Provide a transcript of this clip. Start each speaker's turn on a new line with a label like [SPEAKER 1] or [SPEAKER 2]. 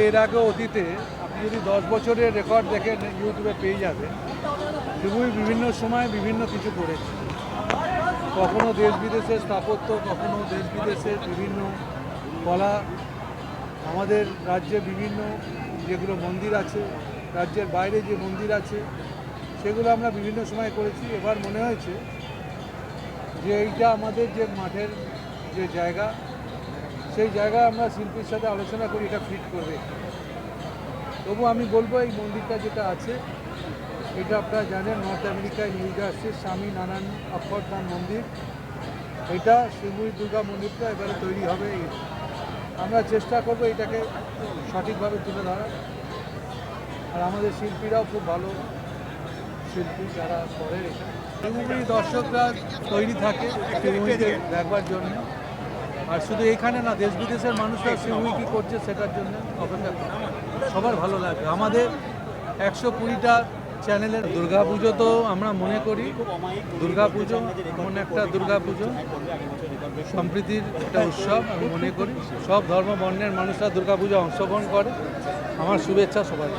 [SPEAKER 1] এর আগে অতীতে আপনি যদি 10 বছরের রেকর্ড দেখেন ইউটিউবে পেয়ে যাবেন। শিবুই বিভিন্ন সময় বিভিন্ন কিছু করেছে, কখনো দেশ বিদেশের স্থাপত্য, কখনো দেশ বিদেশের বিভিন্ন কলা, আমাদের রাজ্যে বিভিন্ন যেগুলো মন্দির আছে, রাজ্যের বাইরে যে মন্দির আছে সেগুলো আমরা বিভিন্ন সময় করেছি। এবার মনে হয়েছে যে এইটা আমাদের যে মাঠের যে জায়গা, সেই জায়গায় আমরা শিল্পীর সাথে আলোচনা করি এটা ফিট করবে। তবু আমি বলবো এই মন্দিরটা যেটা আছে এটা আপনারা জানেন, নর্থ আমেরিকায় নিউ জার্সির স্বামী নারায়ণ অক্ষরধাম মন্দির, এটা শিবুই দুর্গা মন্দিরটা এবারে তৈরি হবে। আমরা চেষ্টা করব এটাকে সঠিকভাবে তুলে ধরা। আর আমাদের শিল্পীরাও খুব ভালো শিল্পী যারা করেন এটা। শিবুই দর্শকরা তৈরি থাকে শিবুইকে দেখবার জন্য। আর শুধু এইখানে না, দেশ বিদেশের মানুষরা শিবুই কী করছে সেটার জন্য অপেক্ষা করে। সবার ভালো লাগবে। আমাদের 120টা চ্যানেলের দুর্গাপুজো তো আমরা মনে করি দুর্গাপুজো এমন একটা দুর্গাপুজো সম্প্রীতির একটা উৎসব। আমি মনে করি সব ধর্ম বর্ণের মানুষরা দুর্গাপুজো অংশগ্রহণ করে। আমার শুভেচ্ছা সবাই।